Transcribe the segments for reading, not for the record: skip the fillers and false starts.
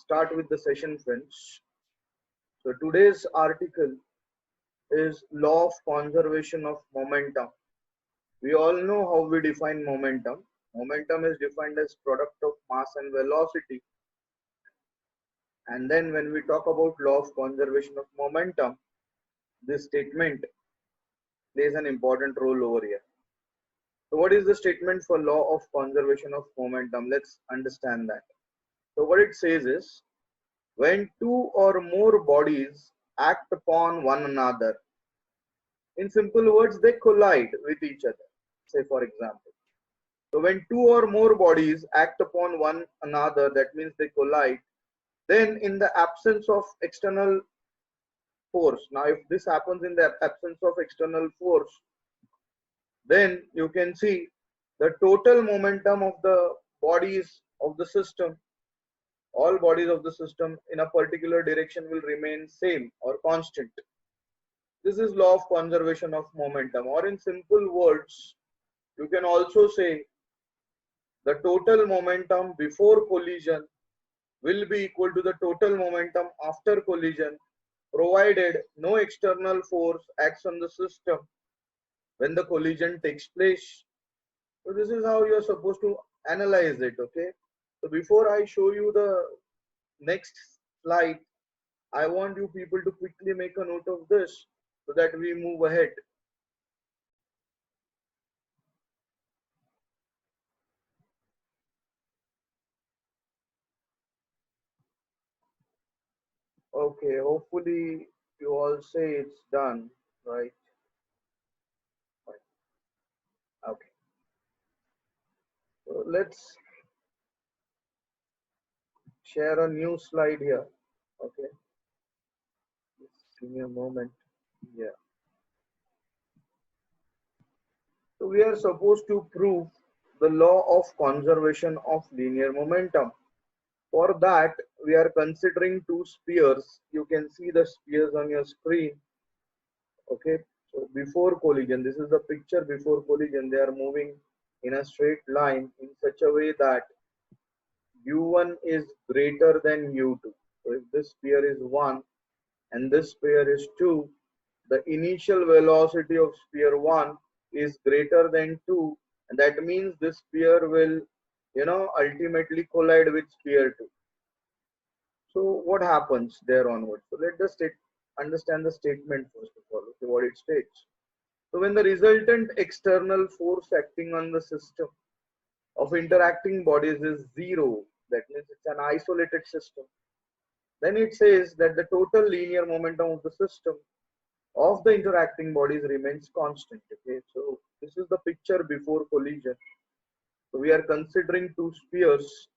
start with the session, friends. So today's article is law of conservation of momentum. We all know how we define momentum. Momentum is defined as product of mass and velocity. And then when we talk about law of conservation of momentum, this statement plays an important role over here. So what is the statement for law of conservation of momentum? Let's understand that. So what it says is, when two or more bodies act upon one another, in simple words, they collide with each other. Say for example. So when two or more bodies act upon one another, that means they collide, then in the absence of external force. Now if this happens in the absence of external force, then you can see the total momentum of the bodies of the system, all bodies of the system in a particular direction will remain same or constant. This is law of conservation of momentum, or in simple words, you can also say the total momentum before collision will be equal to the total momentum after collision, provided no external force acts on the system when the collision takes place. So this is how you are supposed to analyze it, okay? So before I show you the next slide, I want you people to quickly make a note of this so that we move ahead. Okay, hopefully you all say it's done, right? Okay, so let's share a new slide here. Okay, just give me a moment. Yeah, so we are supposed to prove the law of conservation of linear momentum. For that, we are considering two spheres. You can see the spheres on your screen. Okay, so before collision, this is the picture before collision. They are moving in a straight line in such a way that u1 is greater than u2. So if this sphere is 1 and this sphere is 2, the initial velocity of sphere 1 is greater than 2, and that means this sphere will ultimately collide with sphere 2. So what happens there onwards? So let us understand the statement first of all, okay, what it states. So when the resultant external force acting on the system of interacting bodies is 0, that means it's an isolated system, then it says that the total linear momentum of the system of the interacting bodies remains constant. Okay, so this is the picture before collision. So we are considering two spheres,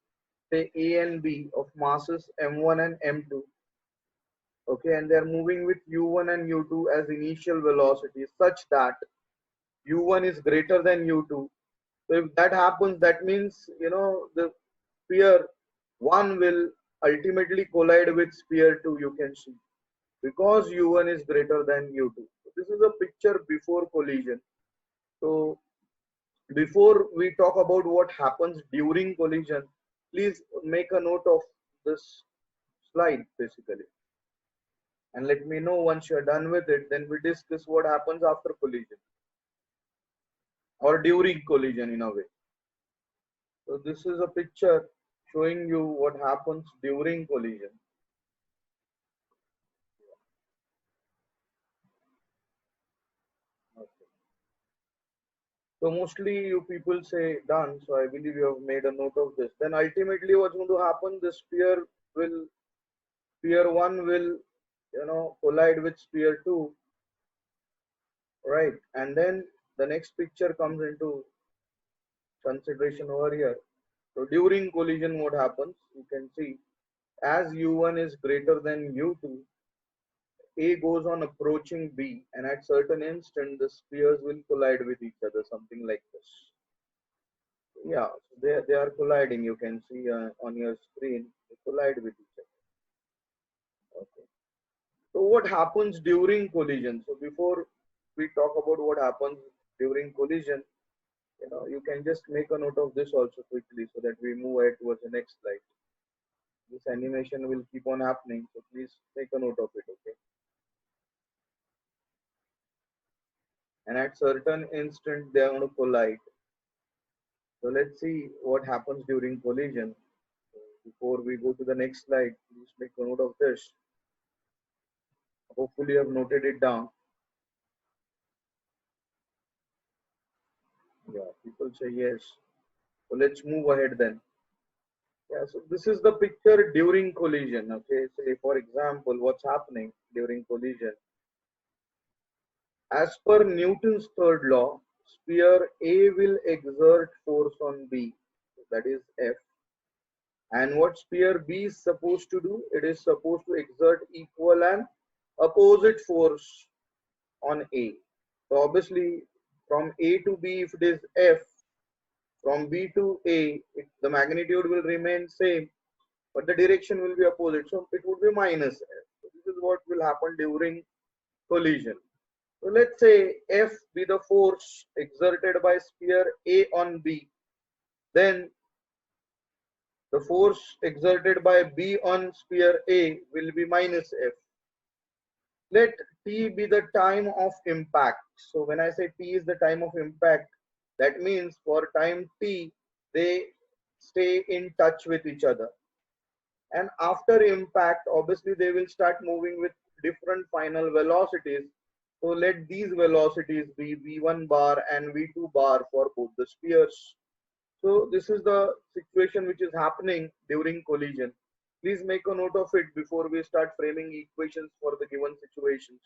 say A and B, of masses m1 and m2. Okay, and they are moving with u1 and u2 as initial velocities such that u1 is greater than u2. So if that happens, that means the sphere 1 will ultimately collide with sphere 2, you can see, because u1 is greater than u2. So this is a picture before collision. So before we talk about what happens during collision, please make a note of this slide basically, and let me know once you're done with it. Then we discuss what happens after collision or during collision in a way. So this is a picture showing you what happens during collision. Okay. So mostly you people say done. So I believe you have made a note of this. Then ultimately what's going to happen, the sphere 1 will collide with sphere 2, right? And then the next picture comes into consideration over here. So during collision what happens, you can see, as u1 is greater than u2, A goes on approaching B, and at certain instant the spheres will collide with each other, something like this. Yeah, so they are colliding. You can see on your screen, they collide with each other. Okay. So what happens during collision? So before we talk about what happens during collision, you can just make a note of this also quickly so that we move ahead towards the next slide. This animation will keep on happening, so please take a note of it, okay? And at certain instant they are going to collide. So let's see what happens during collision. Before we go to the next slide, please make a note of this. Hopefully you have noted it down. Yeah, people say yes. So let's move ahead then. Yeah, so this is the picture during collision. Okay, say for example, what's happening during collision. As per Newton's third law, sphere A will exert force on B, that is F. And what sphere B is supposed to do? It is supposed to exert equal and opposite force on A. So obviously, from A to B, if it is F, from B to A, the magnitude will remain same, but the direction will be opposite. So it would be minus F. So this is what will happen during collision. So let's say F be the force exerted by sphere A on B. Then the force exerted by B on sphere A will be minus F. Let T be the time of impact. So when I say T is the time of impact, that means for time T, they stay in touch with each other. And after impact, obviously they will start moving with different final velocities. So let these velocities be v1 bar and v2 bar for both the spheres. So this is the situation which is happening during collision. Please make a note of it before we start framing equations for the given situations.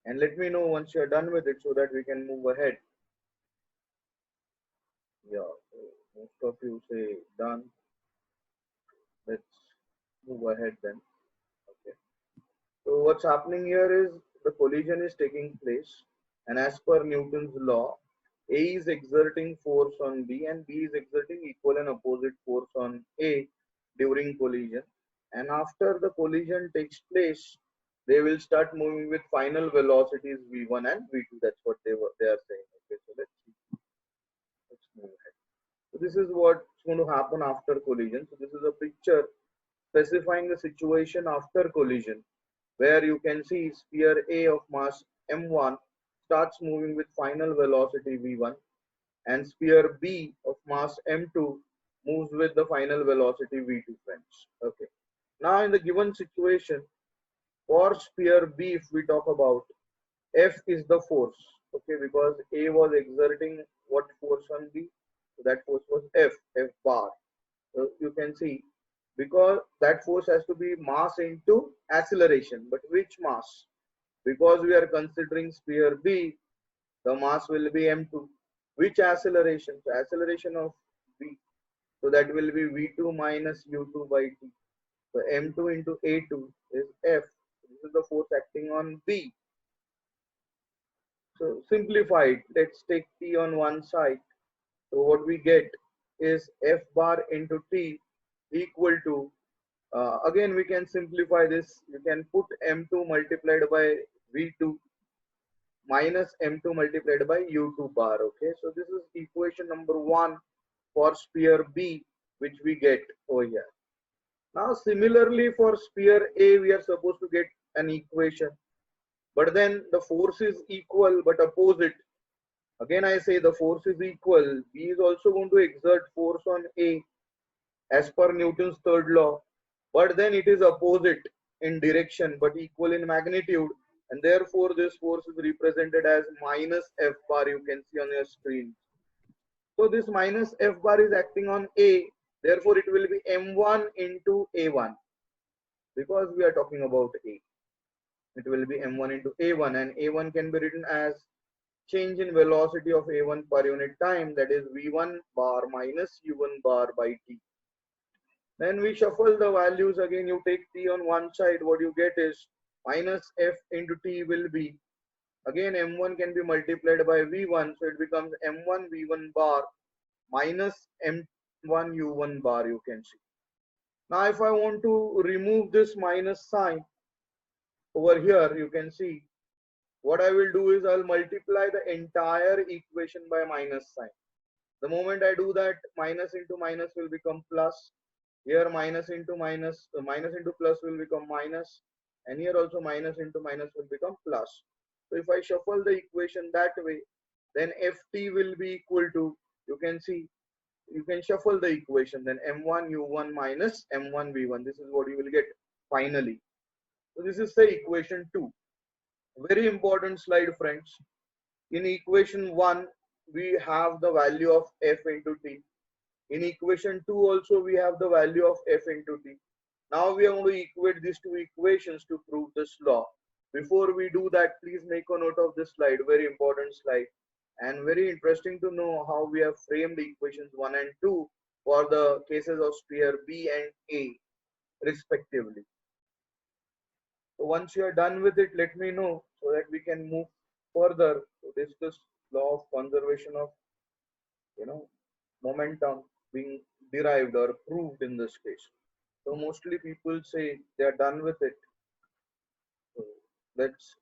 And let me know once you are done with it so that we can move ahead. Yeah, so most of you say done. Let's move ahead then. Okay. So what's happening here is the collision is taking place, and as per Newton's law, A is exerting force on B and B is exerting equal and opposite force on A during collision. And after the collision takes place, they will start moving with final velocities v1 and v2. That's what they are saying. Okay, so let's see. Let's move ahead. So this is what's going to happen after collision. So this is a picture specifying the situation after collision, where you can see sphere A of mass m1 starts moving with final velocity v1, and sphere B of mass m2 moves with the final velocity v2, friends. Okay. Now in the given situation, for sphere B, if we talk about, F is the force, okay, because A was exerting what force on B? So that force was F bar. So you can see, because that force has to be mass into acceleration. But which mass? Because we are considering sphere B, the mass will be m2. Which acceleration? So acceleration of B. So that will be v2 minus u2 by t. So m2 into a2 is F. This is the force acting on B. So simplify it. Let's take t on one side. So what we get is F bar into t equal to, again we can simplify this. You can put m2 multiplied by v2 minus m2 multiplied by u2 bar. Okay, so this is equation number 1 for sphere B, which we get over here. Now similarly for sphere A, we are supposed to get an equation, but then the force is equal but opposite. Again I say the force is equal. B is also going to exert force on A as per Newton's third law, but then it is opposite in direction but equal in magnitude, and therefore this force is represented as minus F bar. You can see on your screen. So this minus F bar is acting on A, therefore it will be m1 into a1, because we are talking about A. It will be m1 into a1, and a1 can be written as change in velocity of a1 per unit time, that is v1 bar minus u1 bar by t. Then we shuffle the values again. You take t on one side, what you get is minus f into t will be, again m1 can be multiplied by v1, so it becomes m1 v1 bar minus m1 u1 bar, you can see. Now if I want to remove this minus sign over here, you can see what I will do is I'll multiply the entire equation by minus sign. The moment I do that, minus into minus will become plus. Here minus into minus, minus into plus will become minus, and here also minus into minus will become plus. So if I shuffle the equation that way, then ft will be equal to, you can see, you can shuffle the equation, then m1 u1 minus m1 v1. This is what you will get finally. So this is the equation 2. Very important slide, friends. In equation 1, we have the value of f into t. In equation 2 also we have the value of f into t. Now we are going to equate these two equations to prove this law. Before we do that, please make a note of this slide, very important slide, and very interesting to know how we have framed equations 1 and 2 for the cases of sphere B and A respectively. So once you are done with it, let me know so that we can move further to discuss law of conservation of, momentum being derived or proved in this case. So mostly people say they are done with it. So let's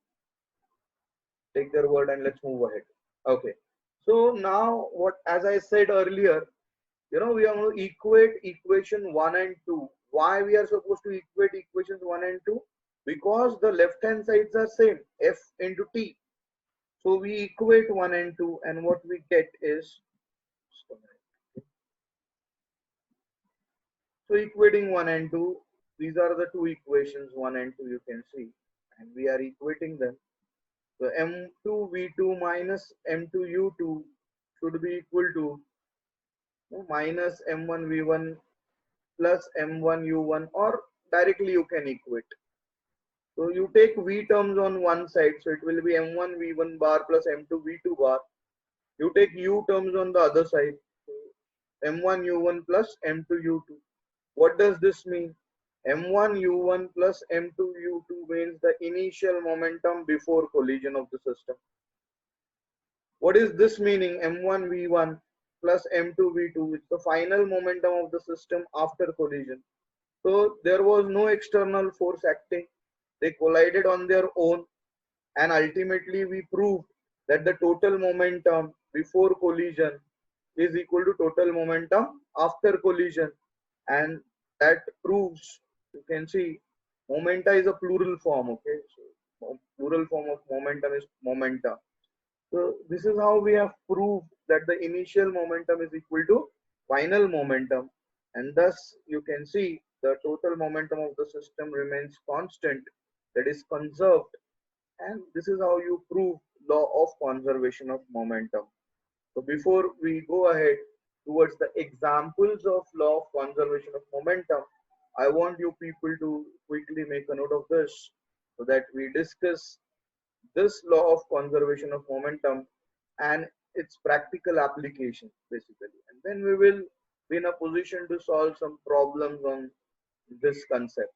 take their word and let's move ahead. Okay. So now what, as I said earlier, we are going to equate equation 1 and 2. Why we are supposed to equate equations 1 and 2? Because the left hand sides are same, f into t. So we equate 1 and 2, and what we get is, so equating 1 and 2, these are the two equations 1 and 2 you can see, and we are equating them. So m2 v2 minus m2 u2 should be equal to minus m1 v1 plus m1 u1, or directly you can equate. So you take v terms on one side, so it will be m1 v1 bar plus m2 v2 bar. You take u terms on the other side, so m1 u1 plus m2 u2. What does this mean? m1 u1 plus m2 u2 means the initial momentum before collision of the system. What is this meaning? m1 v1 plus m2 v2 is the final momentum of the system after collision. So there was no external force acting. They collided on their own, and ultimately we proved that the total momentum before collision is equal to total momentum after collision, and that proves, you can see, momenta is a plural form. Okay, so plural form of momentum is momenta. So this is how we have proved that the initial momentum is equal to final momentum, and thus you can see the total momentum of the system remains constant, that is conserved, and this is how you prove law of conservation of momentum. So before we go ahead towards the examples of law of conservation of momentum, I want you people to quickly make a note of this so that we discuss this law of conservation of momentum and its practical application basically, and then we will be in a position to solve some problems on this concept.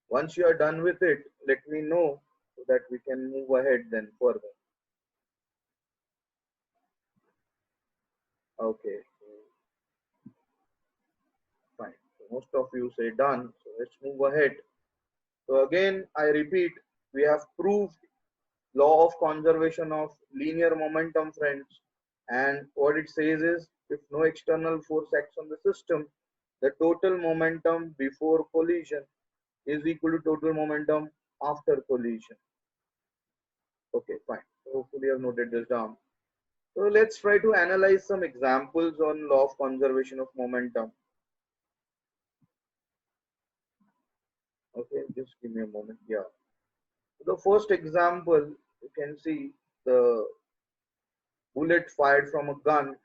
Once you are done with it, let me know so that we can move ahead then further. Okay, fine. So most of you say done, so let's move ahead. So again, I repeat, we have proved law of conservation of linear momentum, friends. And what it says is, if no external force acts on the system, the total momentum before collision is equal to total momentum after collision. Okay, fine. So hopefully you have noted this down. So let's try to analyze some examples on law of conservation of momentum. Okay, just give me a moment. Yeah. So the first example, you can see the bullet fired from a gun,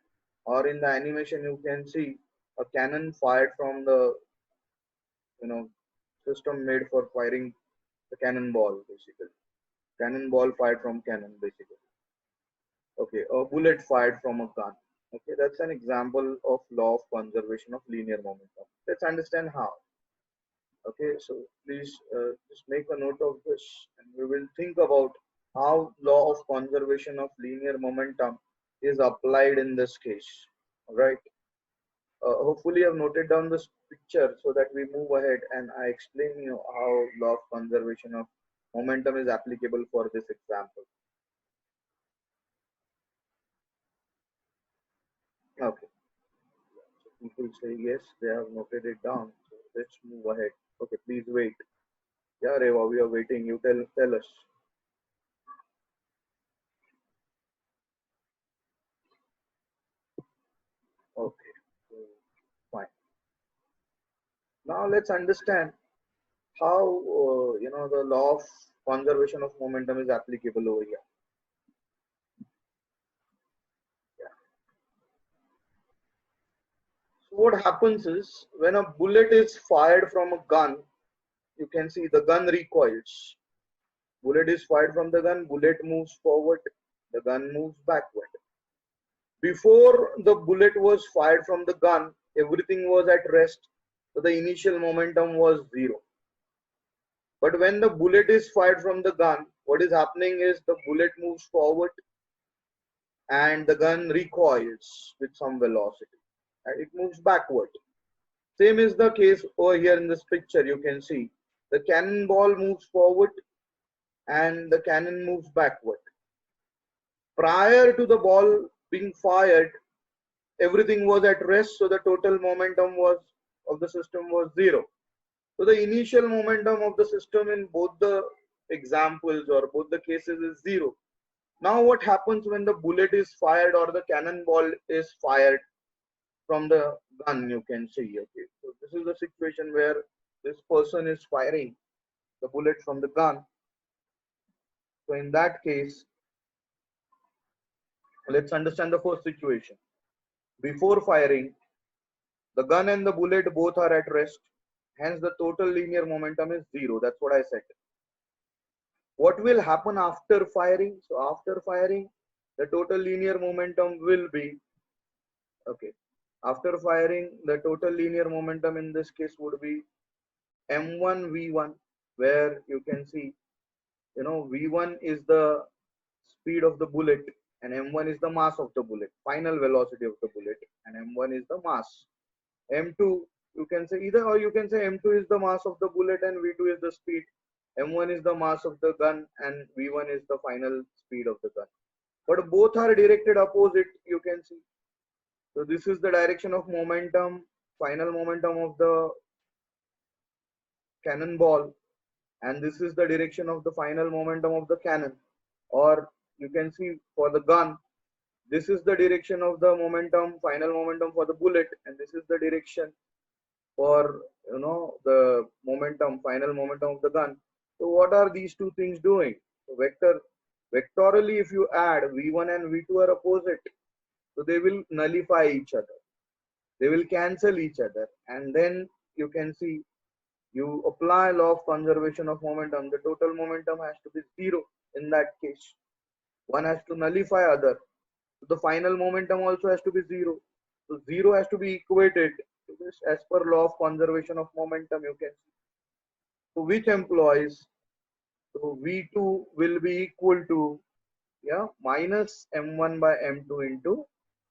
or in the animation you can see a cannon fired from the, you know system made for firing the cannonball basically. Cannonball fired from cannon basically. Okay, a bullet fired from a gun. Okay, that's an example of law of conservation of linear momentum. Let's understand how. Okay, so please just make a note of this, and we will think about how law of conservation of linear momentum is applied in this case. All right. Hopefully, I've noted down this picture so that we move ahead and I explain you how law of conservation of momentum is applicable for this example. People say yes, they have noted it down. So let's move ahead. Okay, please wait. Yeah, Reva, we are waiting. You tell us. Okay, so, fine. Now let's understand how the law of conservation of momentum is applicable over here. Yeah. So what happens is when a bullet is fired from a gun, you can see the gun recoils. Bullet is fired from the gun, bullet moves forward, the gun moves backward. Before the bullet was fired from the gun, everything was at rest, so the initial momentum was zero. But when the bullet is fired from the gun, what is happening is the bullet moves forward and the gun recoils with some velocity and it moves backward. Same is the case over here in this picture. You can see the cannonball moves forward and the cannon moves backward. Prior to the ball being fired, everything was at rest, so the total momentum was of the system was zero. So the initial momentum of the system in both the examples or both the cases is zero. Now what happens when the bullet is fired or the cannonball is fired from the gun? You can see, okay, so this is the situation where this person is firing the bullet from the gun. So in that case, let's understand the first situation. Before firing, the gun and the bullet both are at rest, hence the total linear momentum is zero. That's what I said. What will happen after firing? So after firing, the total linear momentum will be, okay, after firing, the total linear momentum in this case would be m1 v1, where you can see, v1 is the speed of the bullet and m1 is the mass of the bullet, final velocity of the bullet, and m1 is the mass. M2, you can say either, or you can say M2 is the mass of the bullet and V2 is the speed. M1 is the mass of the gun and V1 is the final speed of the gun. But both are directed opposite, you can see. So this is the direction of momentum, final momentum of the cannonball, and this is the direction of the final momentum of the cannon. Or you can see for the gun, this is the direction of the momentum, final momentum for the bullet, and this is the direction for the momentum, final momentum of the gun. So what are these two things doing? So vectorally, if you add v1 and v2 are opposite, so they will nullify each other, they will cancel each other, and then you can see, you apply law of conservation of momentum, the total momentum has to be zero in that case. One has to nullify other, so the final momentum also has to be zero. So zero has to be equated to this as per law of conservation of momentum, you can see. So which employs, so V2 will be equal to, yeah, minus M1 by M2 into,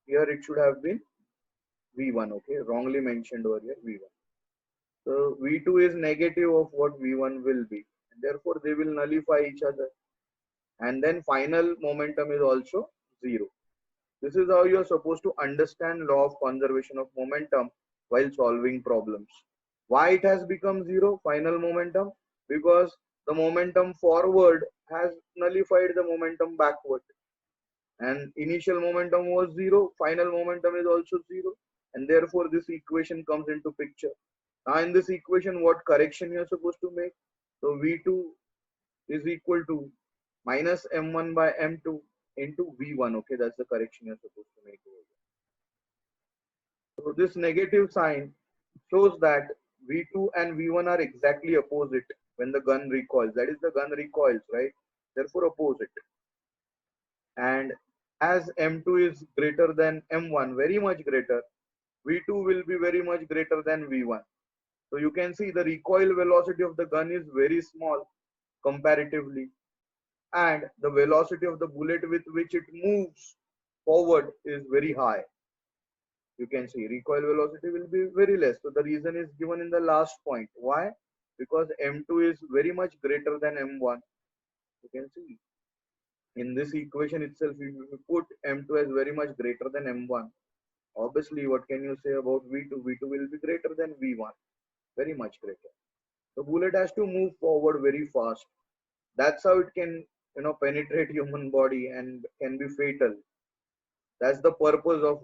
here it should have been V1, okay, wrongly mentioned over here, V1. So V2 is negative of what V1 will be, and therefore they will nullify each other, and then final momentum is also zero. This is how you are supposed to understand law of conservation of momentum while solving problems. Why it has become zero, final momentum? Because the momentum forward has nullified the momentum backward. And initial momentum was zero, final momentum is also zero. And therefore this equation comes into picture. Now in this equation, what correction you are supposed to make? So V2 is equal to minus M1 by M2 into V1. Okay, that's the correction you're supposed to make over here. So this negative sign shows that V2 and V1 are exactly opposite when the gun recoils. That is, the gun recoils, right? Therefore opposite. And as M2 is greater than M1, very much greater, V2 will be very much greater than V1. So you can see the recoil velocity of the gun is very small comparatively, and the velocity of the bullet with which it moves forward is very high. You can see recoil velocity will be very less. So the reason is given in the last point. Why? Because M2 is very much greater than M1. You can see in this equation itself, if you put M2 as very much greater than M1, Obviously, what can you say about V2? V2 will be greater than V1, very much greater. The bullet has to move forward very fast. That's how it can, penetrate human body and can be fatal. That's the purpose of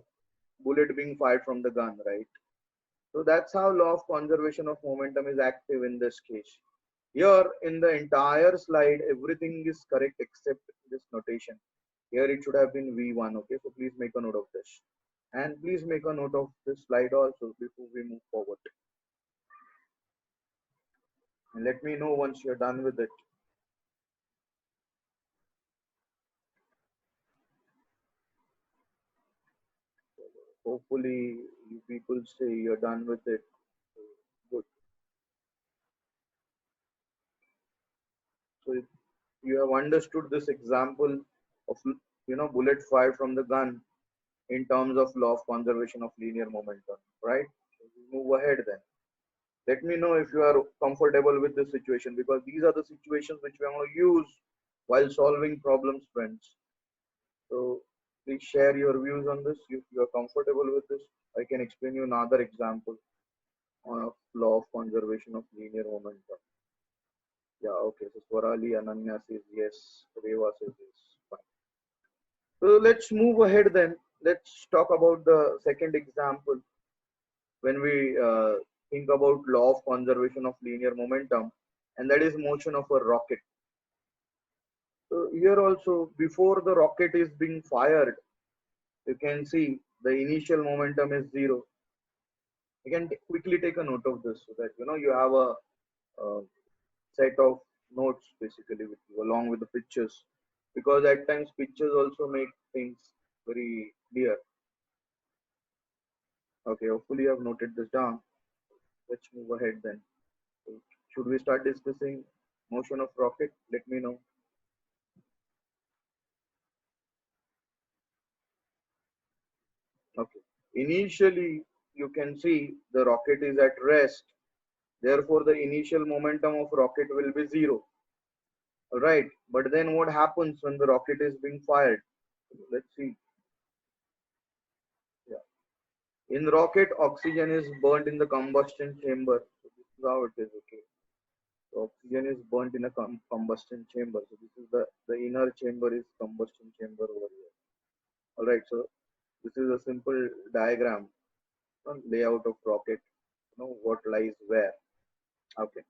bullet being fired from the gun, right? So that's how law of conservation of momentum is active in this case. Here in the entire slide, everything is correct except this notation. Here it should have been V1, okay? So please make a note of this. And please make a note of this slide also before we move forward. And let me know once you're done with it. Hopefully you people say you're done with it. Good. So if you have understood this example of bullet fired from the gun in terms of law of conservation of linear momentum, right? So we move ahead then. Let me know if you are comfortable with this situation, because these are the situations which we are going to use while solving problems, friends. So please share your views on this. If you are comfortable with this, I can explain you another example on a law of conservation of linear momentum. Yeah, okay. So Swarali Ananya says yes. Reva says yes. Fine. So let's move ahead then. Let's talk about the second example when we think about law of conservation of linear momentum, and that is motion of a rocket. So here also, before the rocket is being fired, you can see the initial momentum is zero. You can quickly take a note of this so that you have a set of notes basically with you along with the pictures, because at times pictures also make things very clear. Okay, hopefully you have noted this down. Let's move ahead then. So should we start discussing motion of rocket? Let me know. Okay. Initially, you can see the rocket is at rest. Therefore, the initial momentum of rocket will be zero. Right. But then what happens when the rocket is being fired? Let's see. Yeah. In rocket, oxygen is burnt in the combustion chamber. So this is how it is. Okay. So oxygen is burnt in a combustion chamber. So this is the inner chamber is combustion chamber over here. All right. So this is a simple diagram, layout of rocket. What lies where. Okay.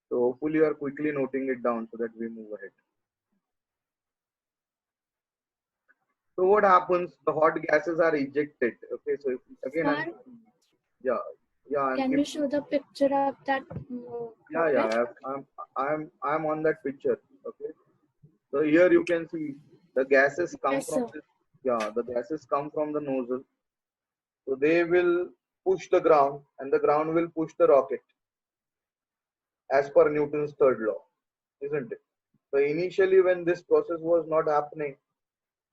So hopefully you are quickly noting it down so that we move ahead. So what happens? The hot gases are ejected. Okay. So again, yeah, yeah. Can you show the picture of that Yeah, yeah. I'm on that picture. Okay. So here you can see the gases come Yes, from sir. this. Yeah, the gases come from the nozzle. So they will push the ground, and the ground will push the rocket, as per Newton's third law, isn't it? So initially, when this process was not happening,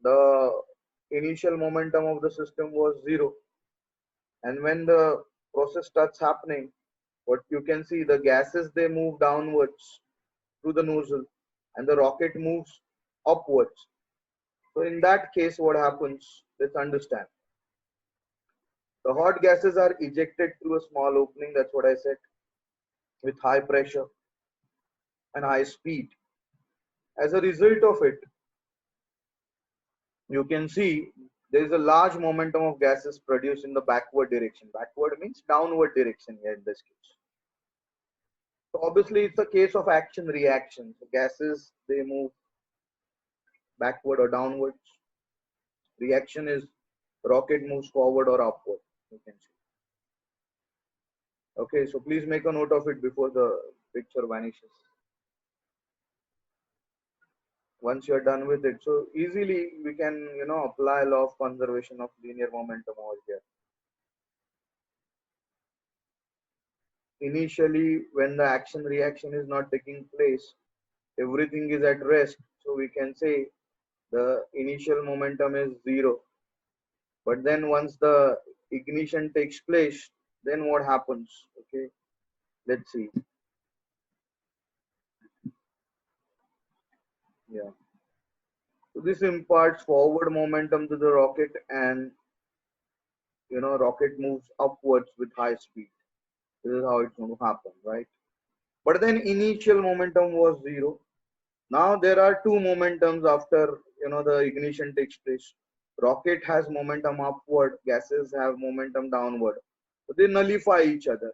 the initial momentum of the system was zero, and when the process starts happening, what you can see, the gases, they move downwards through the nozzle, and the rocket moves upwards. So in that case, what happens? Let's understand. The hot gases are ejected through a small opening, that's what I said, with high pressure and high speed. As a result of it, you can see there is a large momentum of gases produced in the backward direction. Backward means downward direction here in this case. So obviously it's a case of action reaction. So gases, they move backward or downwards. Reaction is rocket moves forward or upward. You can see. Okay, so please make a note of it before the picture vanishes. Once you're done with it, so easily we can apply law of conservation of linear momentum over here. Initially, when the action reaction is not taking place, everything is at rest, so we can say the initial momentum is zero. But then once the ignition takes place, then what happens? Okay, let's see. Yeah, so this imparts forward momentum to the rocket, and rocket moves upwards with high speed. This is how it's going to happen, right? But then initial momentum was zero. Now there are two momentums after the ignition takes place. Rocket has momentum upward, gases have momentum downward. So they nullify each other.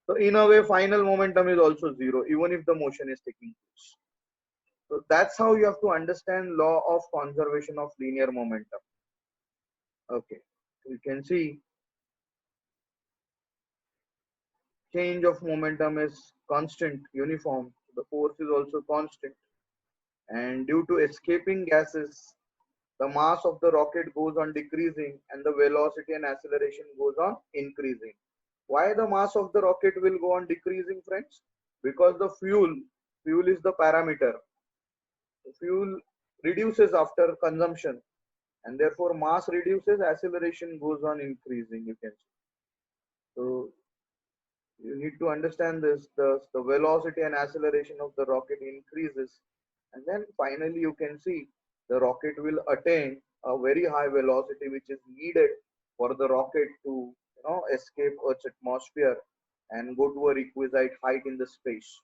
So in a way, final momentum is also zero, even if the motion is taking place. So that's how you have to understand law of conservation of linear momentum. Okay, you can see change of momentum is constant, uniform. The force is also constant. And due to escaping gases, the mass of the rocket goes on decreasing and the velocity and acceleration goes on increasing. Why the mass of the rocket will go on decreasing, friends? Because the fuel is the parameter. The fuel reduces after consumption and therefore mass reduces, acceleration goes on increasing, you can see. So you need to understand this, the velocity and acceleration of the rocket increases, and then finally you can see the rocket will attain a very high velocity which is needed for the rocket to escape Earth's atmosphere and go to a requisite height in the space.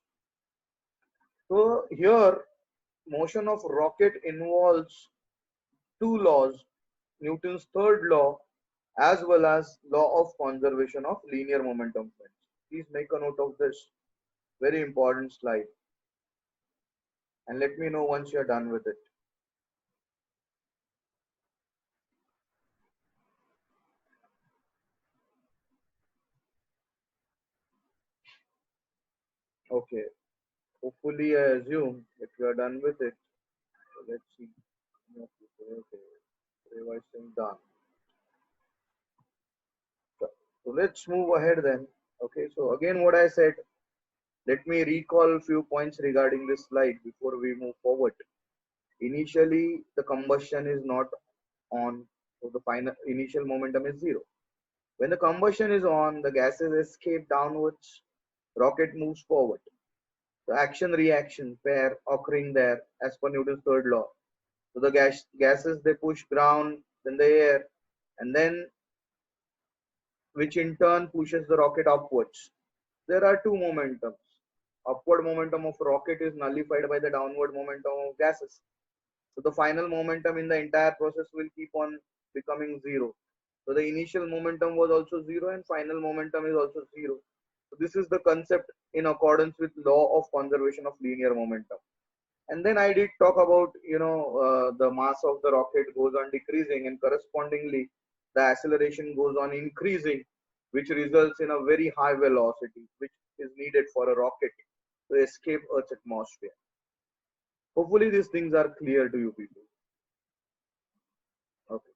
So here motion of rocket involves two laws, Newton's third law as well as law of conservation of linear momentum. Please make a note of this very important slide and let me know once you're done with it. Okay, hopefully I assume if you're done with it. So let's see. Okay, revising done. So let's move ahead then. Okay, so again what I said, let me recall a few points regarding this slide before we move forward. Initially the combustion is not on, so the final initial momentum is zero. When the combustion is on, the gases escape downwards, rocket moves forward. The action reaction pair occurring there as per Newton's third law. So the gases they push ground, then the air, and then which in turn pushes the rocket upwards. There are two momentums. Upward momentum of rocket is nullified by the downward momentum of gases. So the final momentum in the entire process will keep on becoming zero. So the initial momentum was also zero and final momentum is also zero. So this is the concept in accordance with law of conservation of linear momentum. And then I did talk about the mass of the rocket goes on decreasing and correspondingly the acceleration goes on increasing, which results in a very high velocity which is needed for a rocket to escape Earth's atmosphere. Hopefully these things are clear to you people. Okay.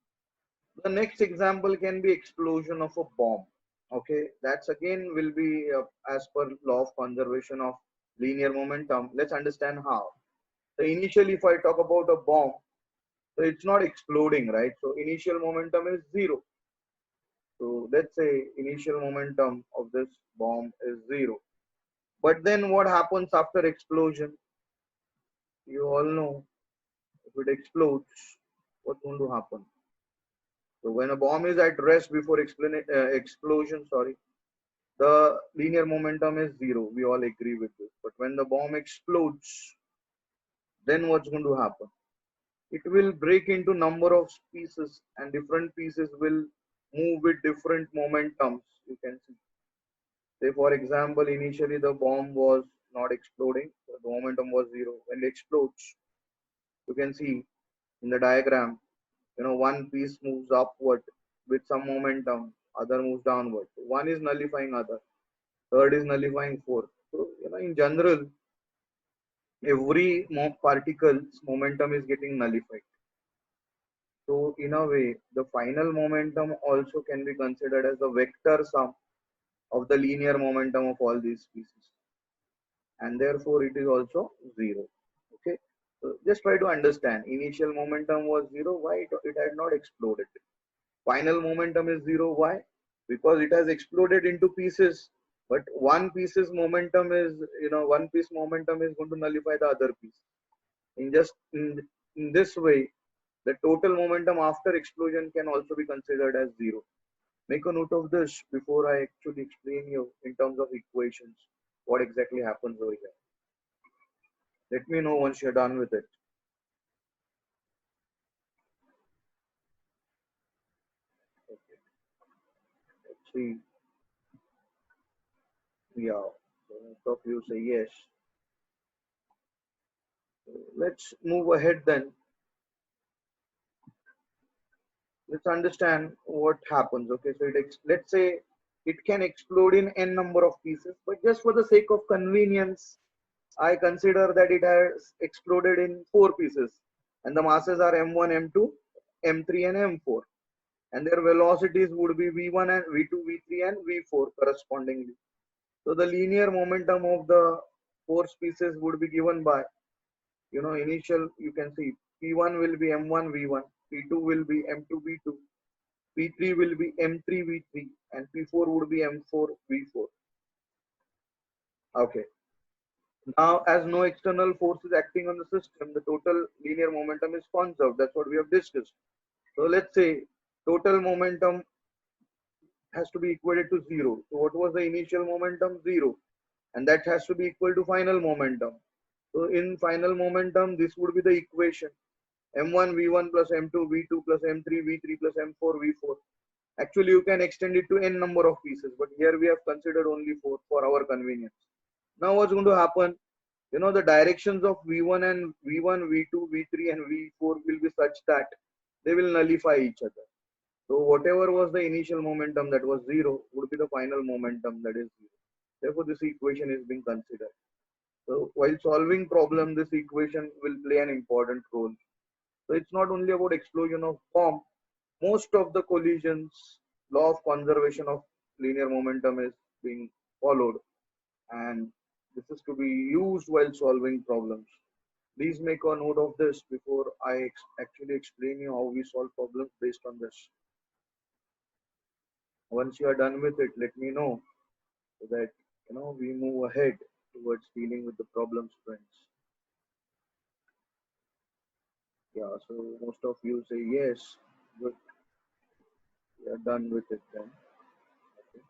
The next example can be explosion of a bomb. Okay, that's again will be as per law of conservation of linear momentum. Let's understand how. So initially, if I talk about a bomb, so it's not exploding, right? So initial momentum is zero. So let's say initial momentum of this bomb is zero. But then what happens after explosion? You all know if it explodes, what's going to happen? So when a bomb is at rest before explosion, sorry, the linear momentum is zero. We all agree with this. But when the bomb explodes, then what's going to happen? It will break into number of pieces and different pieces will move with different momentums. You can see. Say for example, initially the bomb was not exploding. So the momentum was zero. When it explodes, you can see in the diagram, one piece moves upward with some momentum, other moves downward. One is nullifying other, third is nullifying fourth. So, in general, every particle's momentum is getting nullified. So in a way, the final momentum also can be considered as the vector sum of the linear momentum of all these pieces. And therefore it is also zero. Okay. So just try to understand. Initial momentum was zero. Why it had not exploded? Final momentum is zero. Why? Because it has exploded into pieces. But one piece's momentum is, one piece momentum is going to nullify the other piece. In this way, the total momentum after explosion can also be considered as zero. Make a note of this before I actually explain you in terms of equations what exactly happens over here. Let me know once you're done with it. Okay. Let's see. Yeah. So most of you say yes. So let's move ahead then. Let's understand what happens. Okay, so let's say it can explode in n number of pieces, but just for the sake of convenience, I consider that it has exploded in 4 pieces, and the masses are m1, m2, m3, and m4, and their velocities would be v1 and v2, v3, and v4 correspondingly. So the linear momentum of the 4 species would be given by, initial, you can see p1 will be m1 v1, p2 will be m2 v2, P3 will be M3 V3, and P4 would be M4 V4. Okay. Now, as no external force is acting on the system, the total linear momentum is conserved. That's what we have discussed. So let's say total momentum has to be equated to 0. So what was the initial momentum? 0. And that has to be equal to final momentum. So in final momentum, this would be the equation. M1 V1 plus M2 V2 plus M3 V3 plus M4 V4. Actually, you can extend it to n number of pieces, but here we have considered only 4 for our convenience. Now what's going to happen? The directions of V1 and V1, V2, V3 and V4 will be such that they will nullify each other. So whatever was the initial momentum that was 0 would be the final momentum that is 0. Therefore, this equation is being considered. So while solving problem, this equation will play an important role. So it's not only about explosion of bomb. Most of the collisions, law of conservation of linear momentum is being followed, and this is to be used while solving problems. Please make a note of this before I actually explain you how we solve problems based on this. Once you are done with it, let me know so that we move ahead towards dealing with the problems, friends. Yeah, so most of you say yes. Good, we are done with it then. Okay,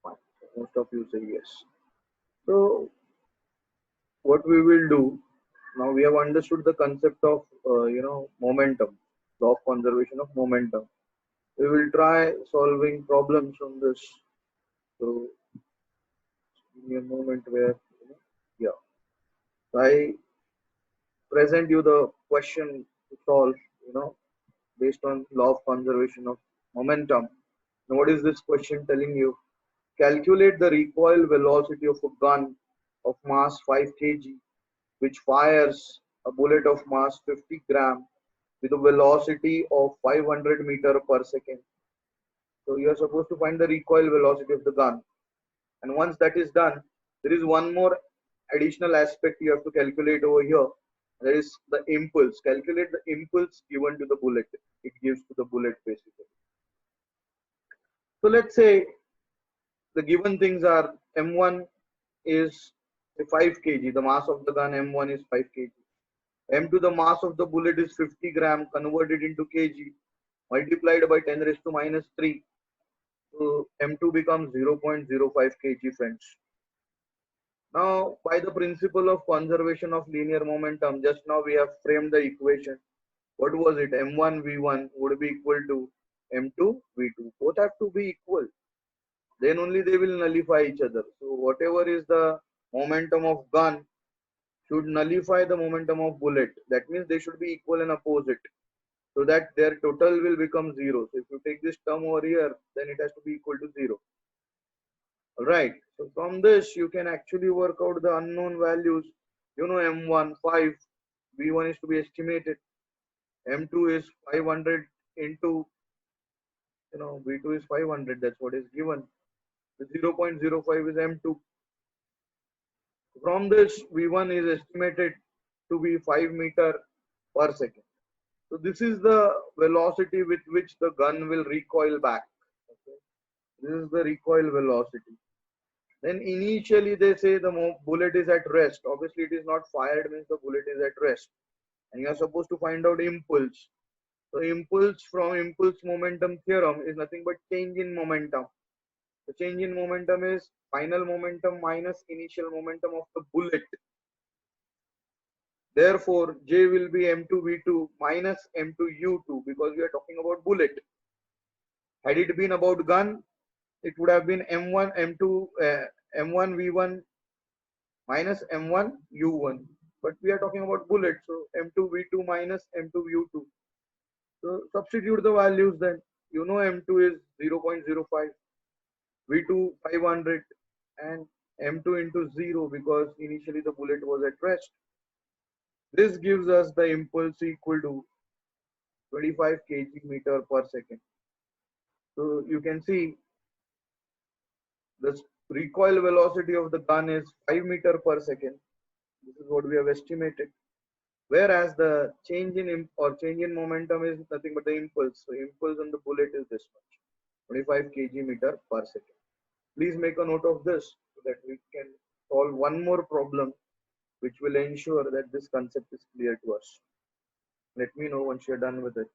fine. So most of you say yes. So what we will do now, we have understood the concept of momentum, law of conservation of momentum. We will try solving problems on this. So give me a moment where yeah, so I present you the question to solve, based on law of conservation of momentum. Now what is this question telling you? Calculate the recoil velocity of a gun of mass 5 kg which fires a bullet of mass 50 gram with a velocity of 500 meter per second. So you are supposed to find the recoil velocity of the gun. And once that is done, there is one more additional aspect you have to calculate over here. That is the impulse. Calculate the impulse given to the bullet. It gives to the bullet basically. So let's say the given things are M1 is 5 kg. The mass of the gun M1 is 5 kg. M2, the mass of the bullet is 50 gram converted into kg multiplied by 10 raised to minus 3. So M2 becomes 0.05 kg, friends. Now, by the principle of conservation of linear momentum, just now we have framed the equation. What was it? M1 V1 would be equal to M2 V2. Both have to be equal. Then only they will nullify each other. So whatever is the momentum of gun should nullify the momentum of bullet. That means they should be equal and opposite, so that their total will become 0. So if you take this term over here, then it has to be equal to 0. Alright, so from this you can actually work out the unknown values. M1 5, V1 is to be estimated, M2 is 500 into, V2 is 500, that's what is given. The 0.05 is M2. From this, V1 is estimated to be 5 meter per second. So this is the velocity with which the gun will recoil back. Okay. This is the recoil velocity. Then initially they say the bullet is at rest. Obviously it is not fired, means the bullet is at rest. And you are supposed to find out impulse. So impulse from impulse momentum theorem is nothing but change in momentum. The change in momentum is final momentum minus initial momentum of the bullet. Therefore, J will be m2v2 minus m2u2 because we are talking about bullet. Had it been about gun, it would have been m1 m2 m1 v1 minus m1 u1. But we are talking about bullet, so m2 v2 minus m2 u2. So substitute the values then. You know m2 is 0.05, v2 500, and m2 into 0 because initially the bullet was at rest. This gives us the impulse equal to 25 kg meter per second. So you can see the recoil velocity of the gun is 5 meter per second. This is what we have estimated. Whereas the change in change in momentum is nothing but the impulse. So impulse on the bullet is this much, 25 kg meter per second. Please make a note of this so that we can solve one more problem which will ensure that this concept is clear to us. Let me know once you're done with it.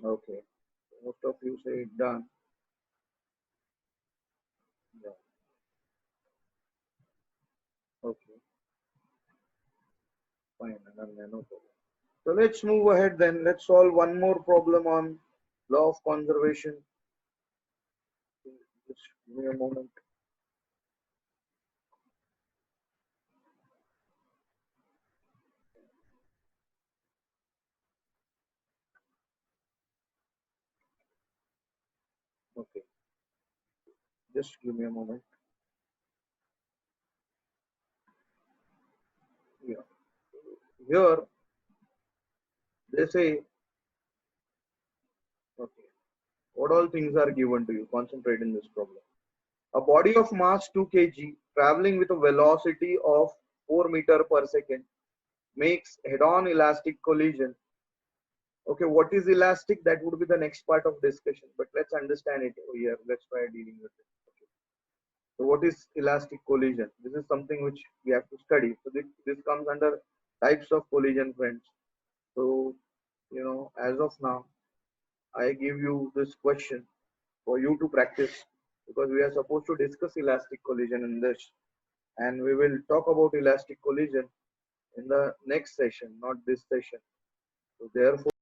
Okay. Most of you say done. Yeah. Okay. Fine. No problem. So let's move ahead then. Let's solve one more problem on law of conservation. Just give me a moment. Okay. Just give me a moment. Yeah. Here they say, okay, what all things are given to you? Concentrate in this problem. A body of mass 2 kg traveling with a velocity of 4 meter per second makes head-on elastic collision. Okay, what is elastic? That would be the next part of discussion, but let's understand it over here. Let's try dealing with it. Okay. So what is elastic collision? This is something which we have to study. So this comes under types of collision, friends. So, as of now, I give you this question for you to practice because we are supposed to discuss elastic collision in this, and we will talk about elastic collision in the next session, not this session. So therefore